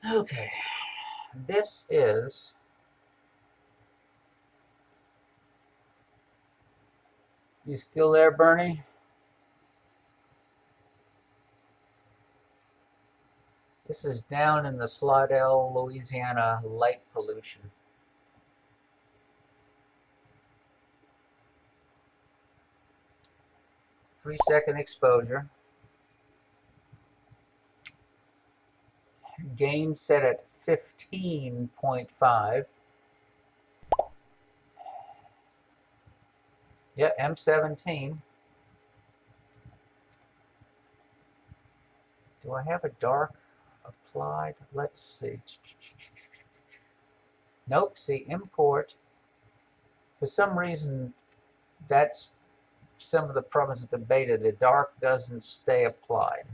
Okay, this is you still there, Bernie? This is down in the Slidell, Louisiana light pollution. 3-second exposure. Gain set at 15.5. Yeah, M17. Do I have a dark applied? Let's see. Nope, see, import. For some reason, that's some of the problems with the beta. The dark doesn't stay applied.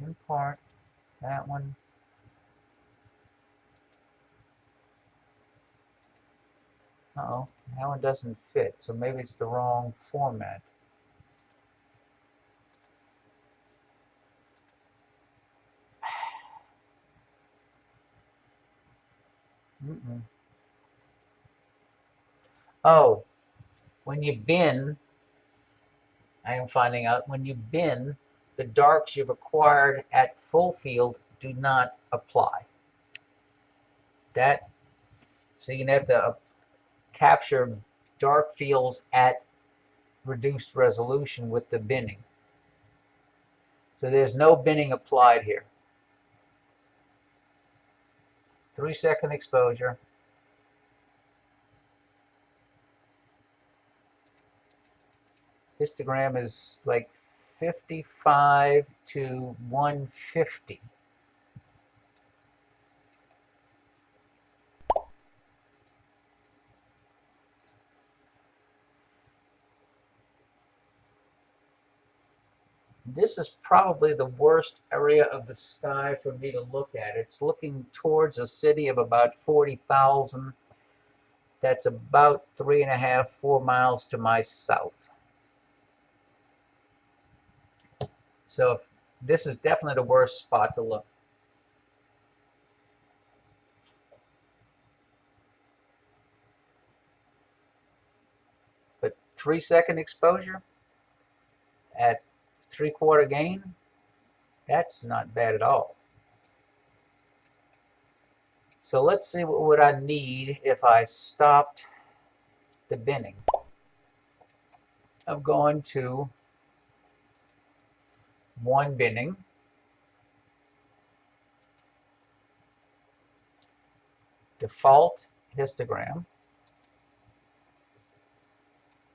Import that one. Uh-oh, that one doesn't fit, so maybe it's the wrong format. Oh, when you bin, I am finding out, when you bin, the darks you've acquired at full field do not apply. That, so you're going to have to capture dark fields at reduced resolution with the binning. So there's no binning applied here. 3-second exposure. Histogram is like 55 to 150. This is probably the worst area of the sky for me to look at. It's looking towards a city of about 40,000. That's about 3.5, 4 miles to my south. So this is definitely the worst spot to look. But 3-second exposure at 3/4 gain, that's not bad at all. So let's see what would I need if I stopped the binning. I'm going to one binning, default histogram,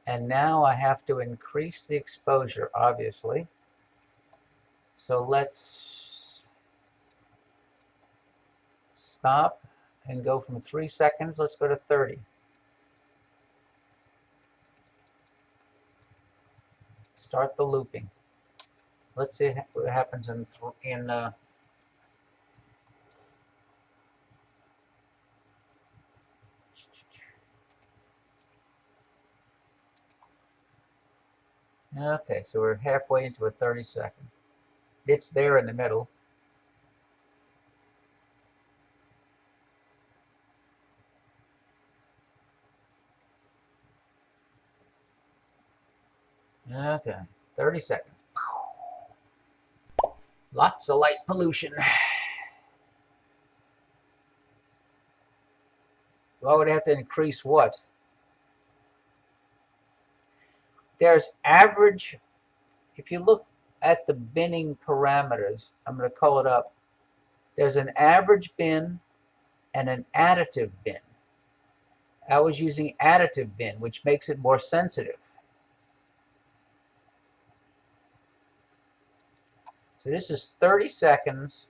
and now I have to increase the exposure, obviously. So let's stop and go from 3 seconds. Let's go to 30. Start the looping. Let's see what happens in okay, so we're halfway into a 30-second. It's there in the middle. Okay, 30 seconds. Lots of light pollution. Well, I would have to increase what? There's average, if you look at the binning parameters, I'm going to call it up. There's an average bin and an additive bin. I was using additive bin, which makes it more sensitive. So this is 30 seconds.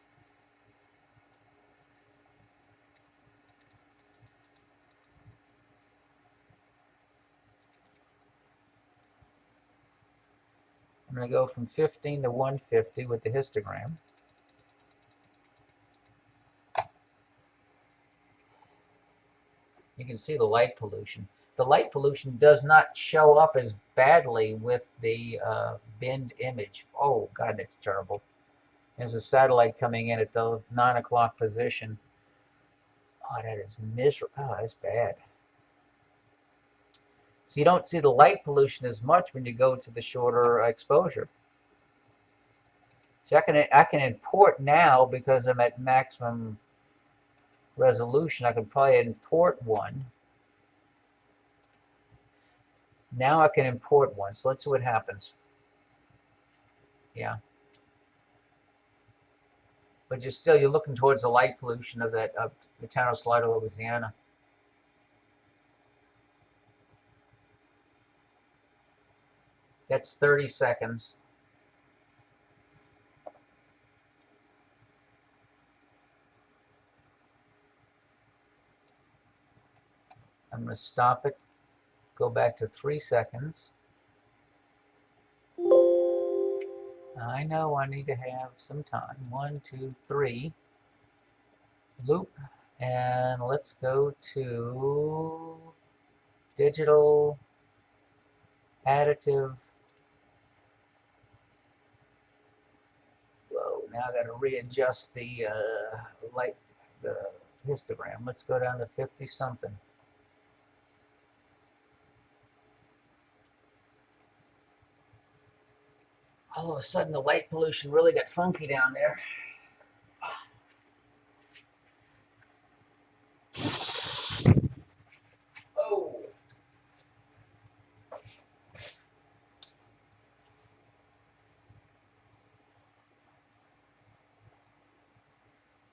I'm going to go from 15 to 150 with the histogram. You can see the light pollution. the light pollution does not show up as badly with the binned image. Oh, God, that's terrible. There's a satellite coming in at the 9 o'clock position. Oh, that is miserable. Oh, that's bad. So you don't see the light pollution as much when you go to the shorter exposure. So I can import now because I'm at maximum resolution. I can probably import one. Now I can import one. So let's see what happens. Yeah. But you're looking towards the light pollution of that of the town of Slidell, Louisiana. That's 30 seconds. I'm going to stop it, go back to 3 seconds. I know I need to have some time. 1, 2, 3. Loop. And let's go to digital additive. Whoa, now I got to readjust the the histogram. Let's go down to 50 something. All of a sudden the light pollution really got funky down there. Oh.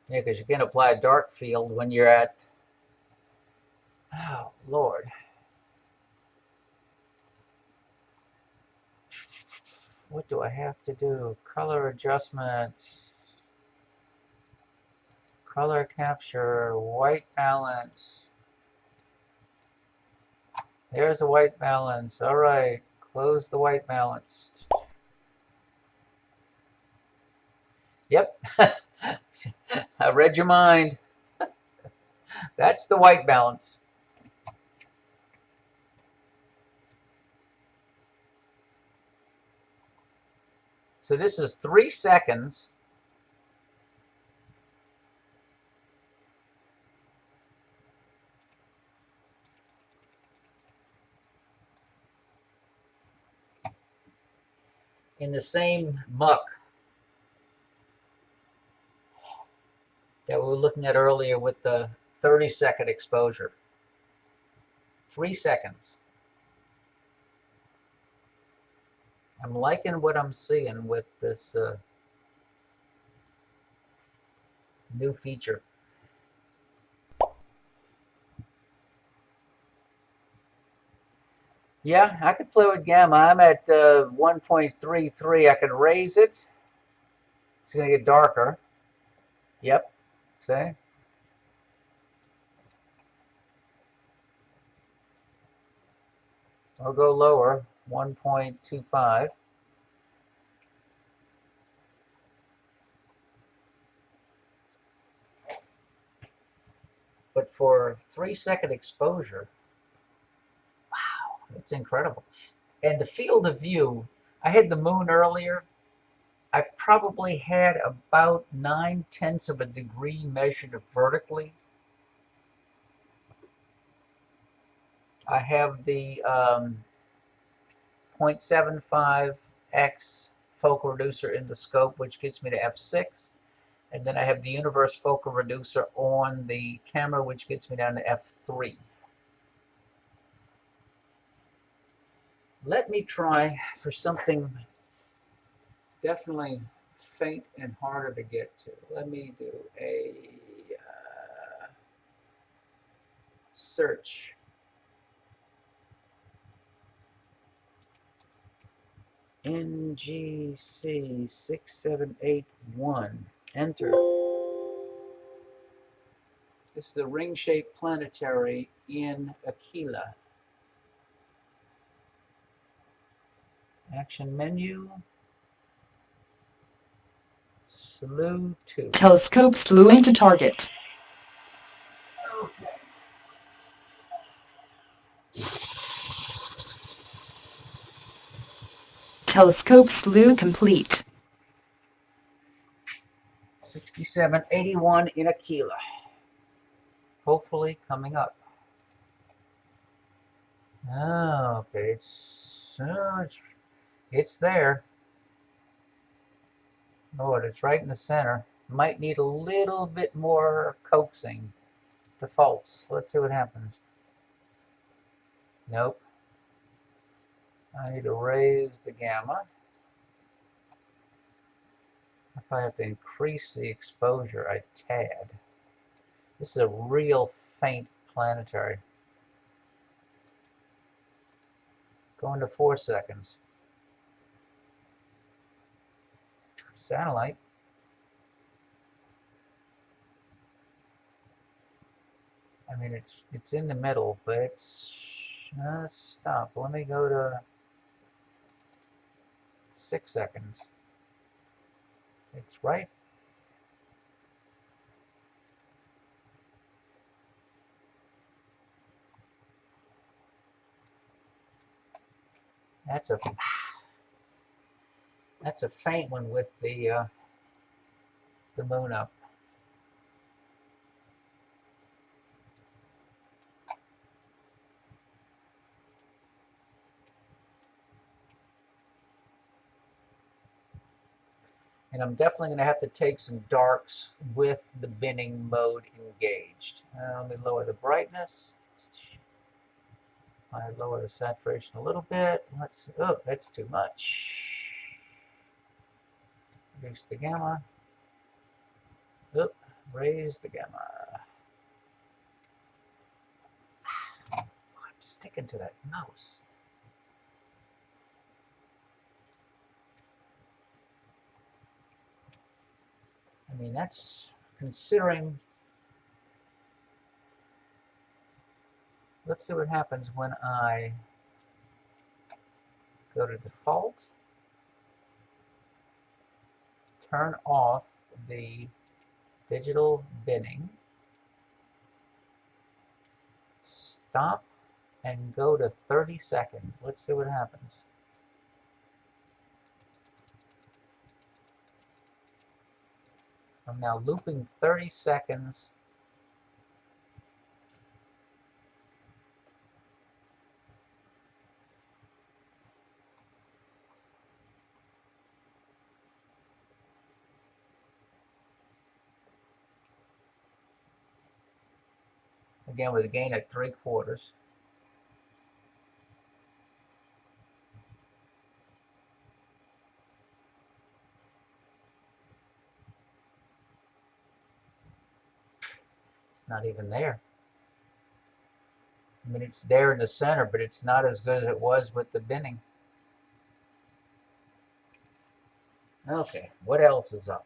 Yeah, because you can apply a dark field when you're at, oh, Lord. What do I have to do? Color adjustment, color capture, white balance. There's a white balance. All right, close the white balance. Yep, I read your mind. That's the white balance. So this is 3 seconds. In the same muck that we were looking at earlier with the 30-second exposure. 3 seconds. I'm liking what I'm seeing with this new feature. Yeah, I could play with gamma. I'm at 1.33. I can raise it. It's going to get darker. Yep. See? I'll go lower, 1.25. But for 3-second exposure, wow, it's incredible. And the field of view, I had the moon earlier. I probably had about 9/10 of a degree measured vertically. I have the 0.75x focal reducer in the scope, which gets me to f6. And then I have the universe focal reducer on the camera, which gets me down to f3. Let me try for something definitely faint and harder to get to. Let me do a search. NGC 6781. Enter. This is the ring-shaped planetary in Aquila. Action menu. Slew to. Telescope slewing to target. Okay. Telescope slew complete. 6781 in a kilo. Hopefully coming up. Oh, okay, it's there. Oh, it's right in the center. Might need a little bit more coaxing. Defaults. Let's see what happens. Nope. I need to raise the gamma. If I have to increase the exposure a tad. This is a real faint planetary. Going to 4 seconds. Satellite. I mean, it's in the middle, but it's stop. Let me go to 6 seconds. It's right. That's a faint one with the moon up. And I'm definitely going to have to take some darks with the binning mode engaged. Let me lower the brightness. I lower the saturation a little bit. Oh, that's too much. Reduce the gamma. Oh, raise the gamma. I'm sticking to that mouse. I mean, that's considering. Let's see what happens when I go to default, turn off the digital binning, stop, and go to 30 seconds. Let's see what happens. I'm now looping 30 seconds. Again, with a gain at 3/4. It's not even there. I mean, it's there in the center, but it's not as good as it was with the binning. Okay, what else is up?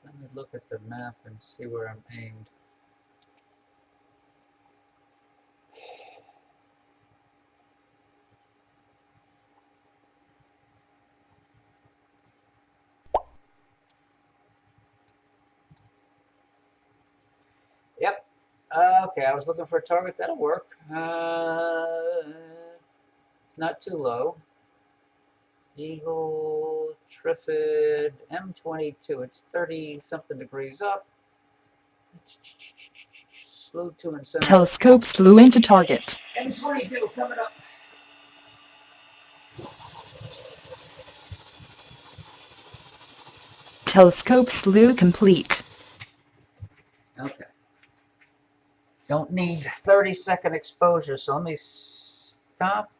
Let me look at the map and see where I'm aimed. Yep. Okay, I was looking for a target. That'll work. It's not too low. Eagle, Trifid, M22. It's 30-something degrees up. Slew 2 and center. Telescope slew into target. M22 coming up. Telescope slew complete. Okay. Don't need 30-second exposure, so let me stop.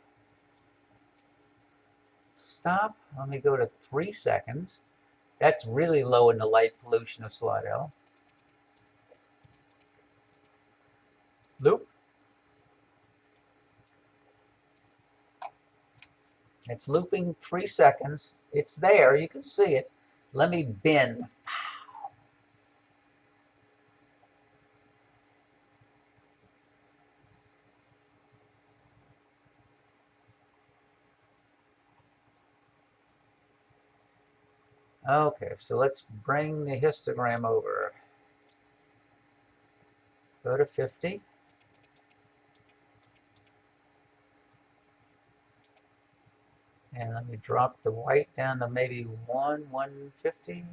Stop. Let me go to 3 seconds. That's really low in the light pollution of Slidell. Loop. It's looping 3 seconds. It's there. You can see it. Let me bin. Okay, so let's bring the histogram over. Go to 50. And let me drop the white down to maybe 150.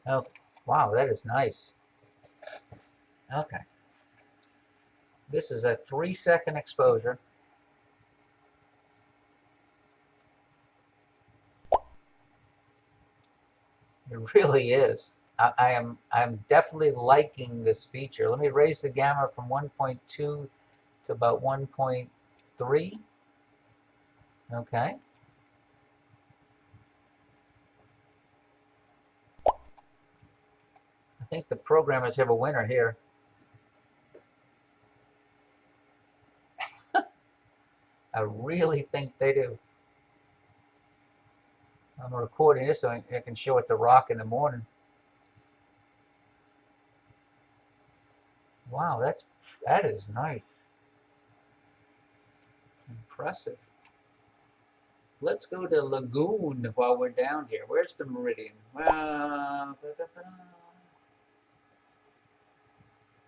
Oh, wow, that is nice. Okay. This is a 3-second exposure. It really is. I'm definitely liking this feature. Let me raise the gamma from 1.2 to about 1.3. Okay. I think the programmers have a winner here. I really think they do. I'm recording this so I can show it to Rock in the morning. Wow, that is nice. Impressive. Let's go to Lagoon while we're down here. Where's the meridian?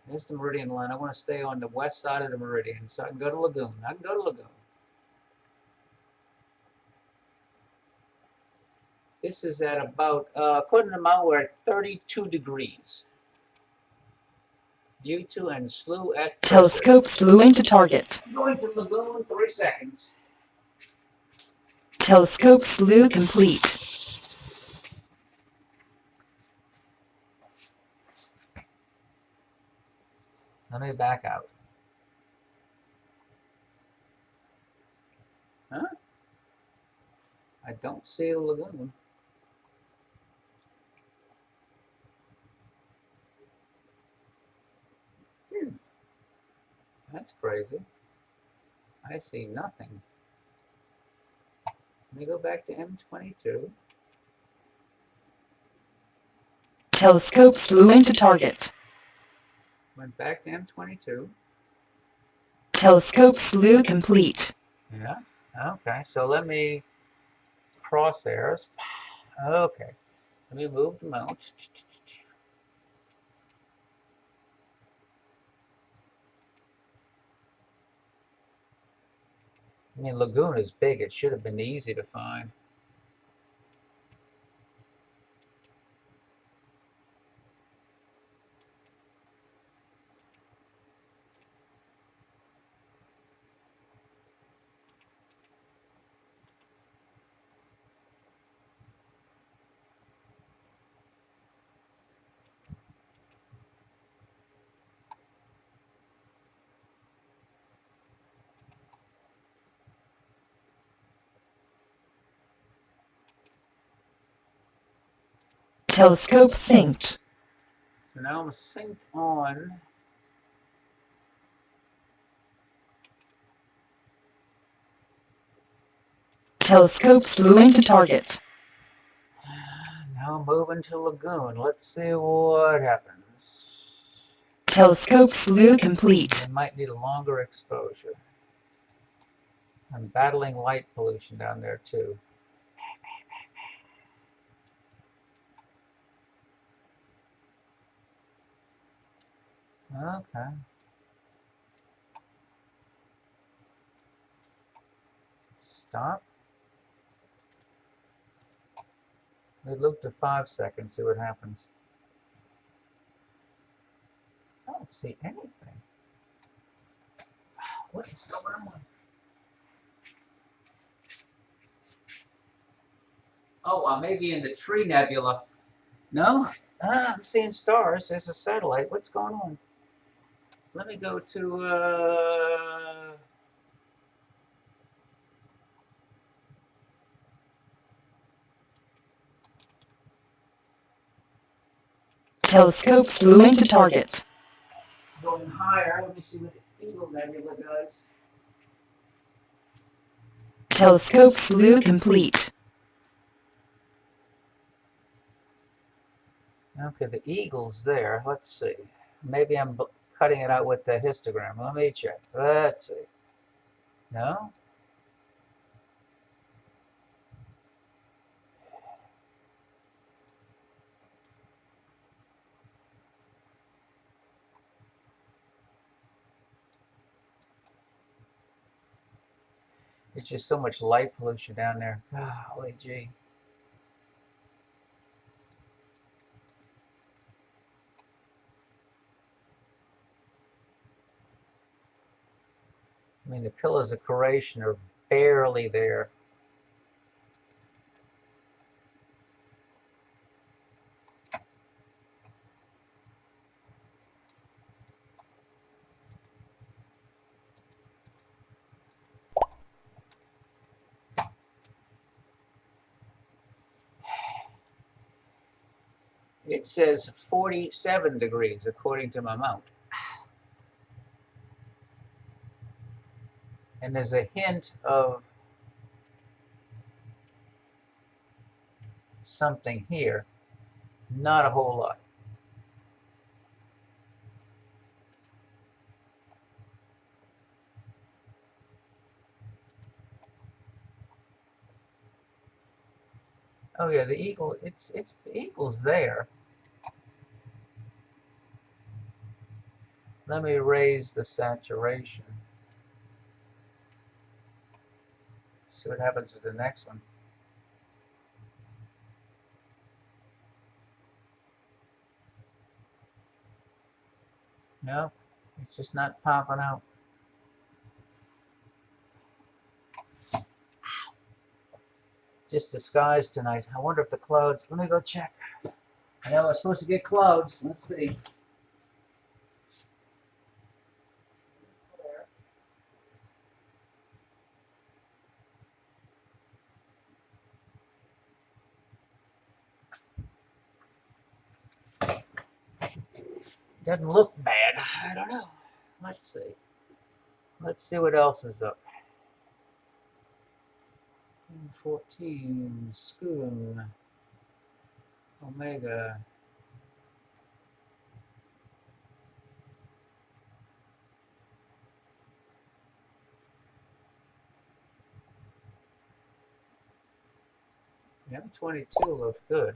There's the meridian line. I want to stay on the west side of the meridian so I can go to Lagoon. I can go to Lagoon. This is at about, according to Mount, we're at 32 degrees. View to and slew at cursor. Telescope slew into target. Going to Lagoon, 3 seconds. Telescope slew complete. Let me back out. Huh? I don't see a lagoon. That's crazy. I see nothing. Let me go back to M22. Telescope slew into target. Went back to M22. Telescope slew complete. Yeah. Okay. So let me crosshairs. Okay. Let me move the mount. I mean, Lagoon is big. It should have been easy to find. Telescope synced. So now I'm synced on. Telescope slew into target. Now I'm moving to Lagoon. Let's see what happens. Telescope slew complete. I might need a longer exposure. I'm battling light pollution down there too. Okay. Stop. We loop to 5 seconds, see what happens. I don't see anything. What is going on? Oh, I may be in the tree nebula. No? I'm seeing stars. There's a satellite. What's going on? Let me go to, Telescope slew into target. going higher. Let me see what the Eagle Nebula does. Telescope slew complete. Okay, the Eagle's there. Let's see. Maybe I'm cutting it out with the histogram. Let me check. Let's see. No? It's just so much light pollution down there. Golly gee. I mean, the pillars of creation are barely there. It says 47 degrees according to my mount. And there's a hint of something here. Not a whole lot. Oh yeah, the eagle, it's the eagle's there. Let me raise the saturation. See what happens with the next one. No, it's just not popping out. Just the skies tonight. I wonder if the clouds, let me go check. I know we're supposed to get clouds. Let's see. Doesn't look bad. I don't know. Let's see. Let's see what else is up. 14, Scoon, Omega. M22 looks good.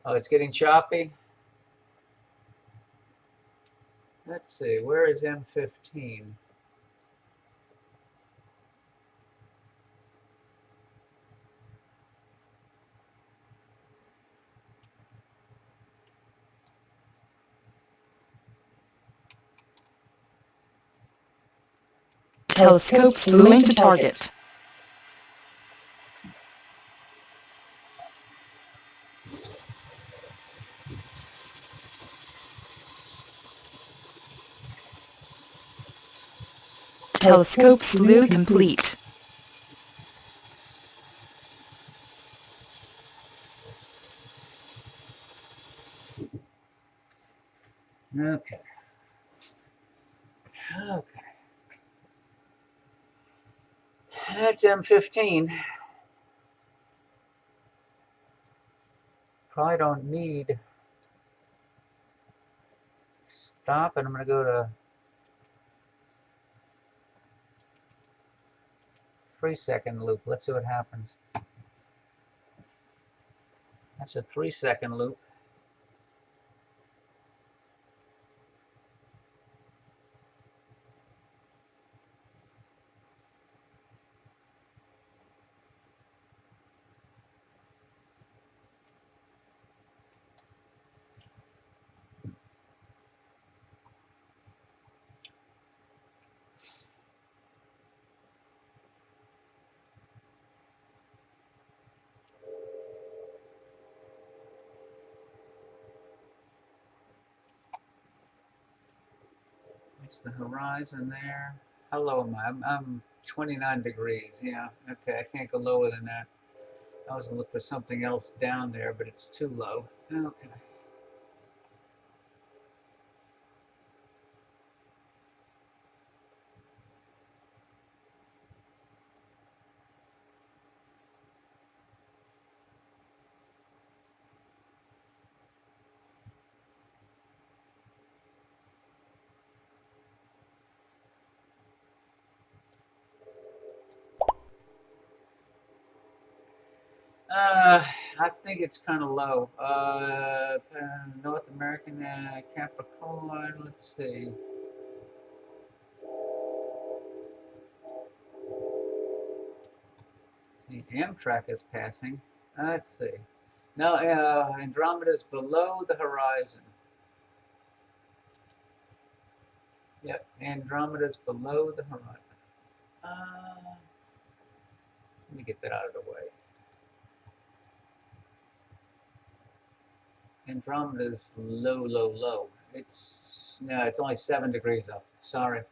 Oh, it's getting choppy. Let's see, where is M15? Telescope flew into target. Telescope slew complete. Okay. Okay. That's M15. Probably don't need stop, and I'm going to go to 3-second loop. Let's see what happens. That's a 3-second loop. It's the horizon there. How low am I? I'm 29 degrees. Yeah, okay, I can't go lower than that. I was going to look for something else down there, but it's too low. Okay. I think it's kind of low. North American Capricorn. Let's see. See, Amtrak is passing. Let's see. No, Andromeda is below the horizon. Yep, Andromeda is below the horizon. Let me get that out of the way. Andromeda is low, low, low. It's only 7 degrees up. Sorry.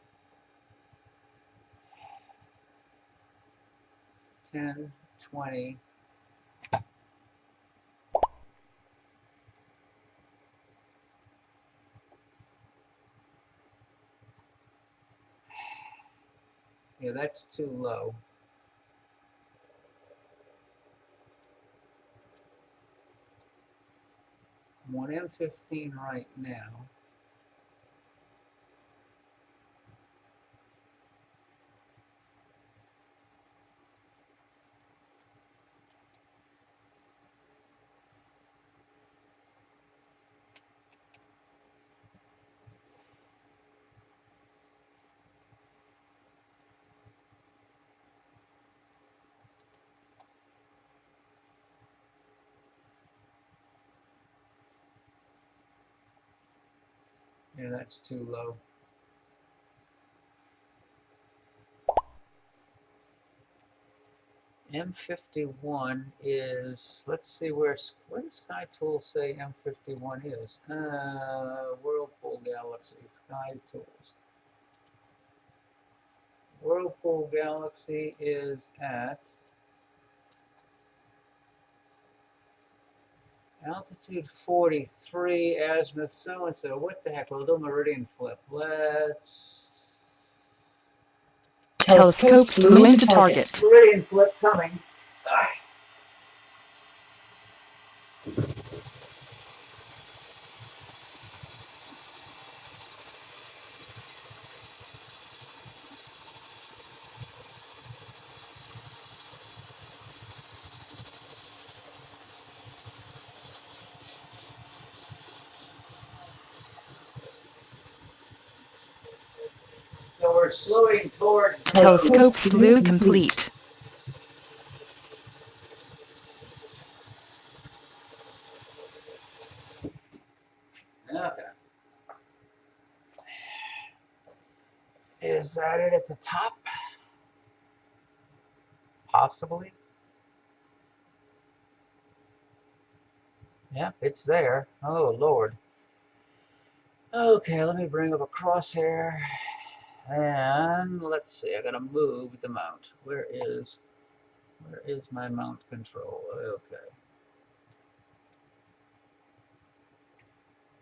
10, 20. Yeah, that's too low. I'm on M15 right now. Yeah, that's too low. M51 is, let's see where does Sky Tools say M51 is? Whirlpool Galaxy, Sky Tools. Whirlpool Galaxy is at altitude 43, azimuth so-and-so. What the heck? We'll do meridian flip. Let's... Telescope flew into target. Meridian flip coming. So we're slowing toward... Telescope slew complete. Okay. Is that it at the top? Possibly. Yep, it's there. Oh, Lord. Okay, let me bring up a crosshair. And let's see, I gotta move the mount. Where is my mount control? Okay.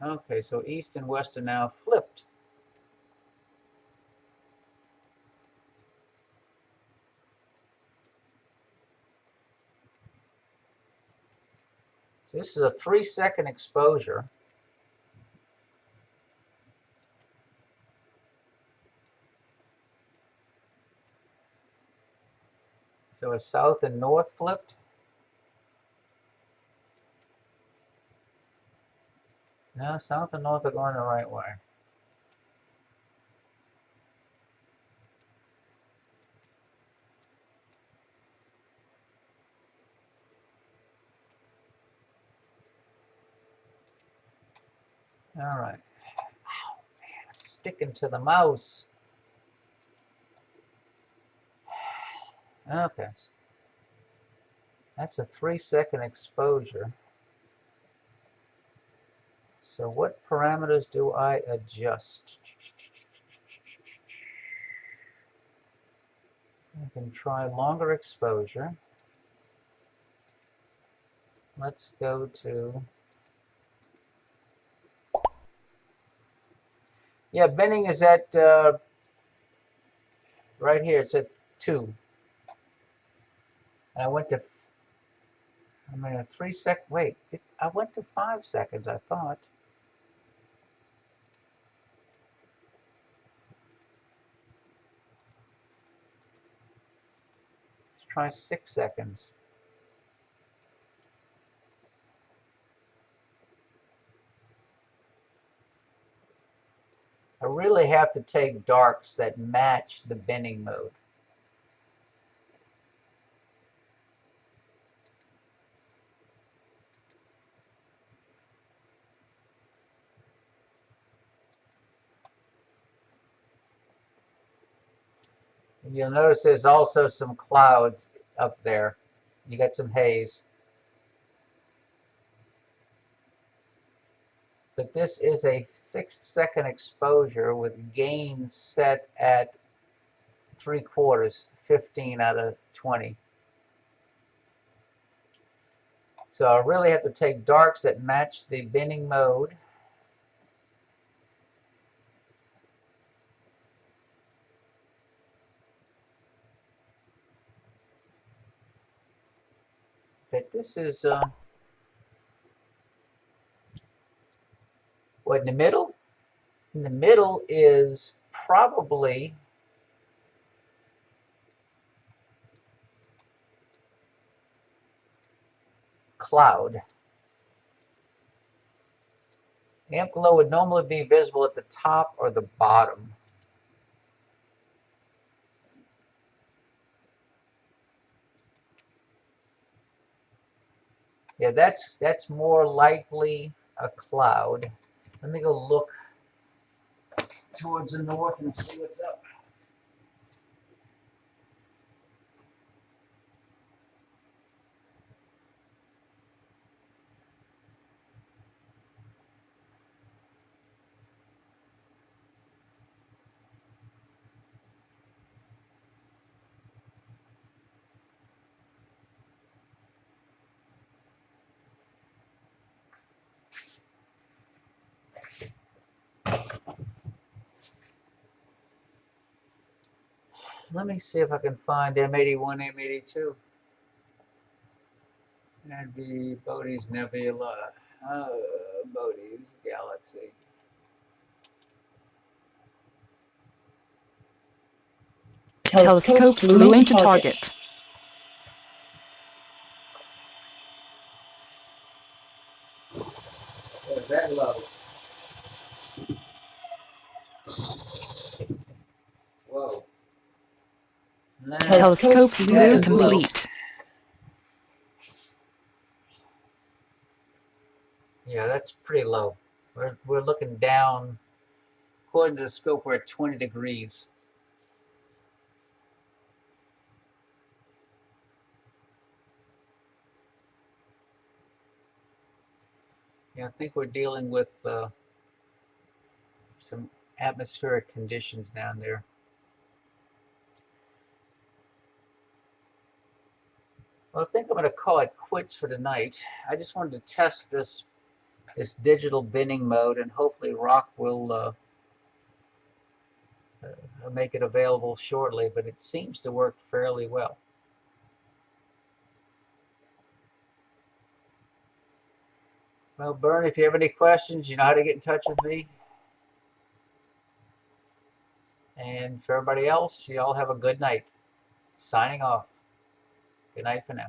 Okay, so east and west are now flipped. So this is a 3-second exposure. So it's south and north flipped. No, south and north are going the right way. All right. Ow, man, I'm sticking to the mouse. Okay. That's a 3-second exposure. So what parameters do I adjust? I can try longer exposure. Let's go to... Yeah, bending is at right here. It's at 2. And I went to... I'm in a 3-second... Wait, I went to 5 seconds, I thought. Let's try 6 seconds. I really have to take darks that match the binning mode. You'll notice there's also some clouds up there. You got some haze. But this is a 6-second exposure with gain set at 3/4, 15 out of 20. So I really have to take darks that match the binning mode. But this is, what, in the middle? In the middle is probably cloud. Amp glow would normally be visible at the top or the bottom. Yeah, that's more likely a cloud. Let me go look towards the north and see what's up. Let me see if I can find M81, M82. That'd be Bode's Nebula. Bode's Galaxy. Telescope flew into target. So is that low? Whoa. Telescope slew complete. Yeah, that's pretty low. We're looking down. According to the scope, we're at 20 degrees. Yeah, I think we're dealing with some atmospheric conditions down there. Well, I think I'm going to call it quits for tonight. I just wanted to test this digital binning mode, and hopefully Rock will make it available shortly, but it seems to work fairly well. Well, Bern, if you have any questions, you know how to get in touch with me. And for everybody else, you all have a good night. Signing off. Good night for now.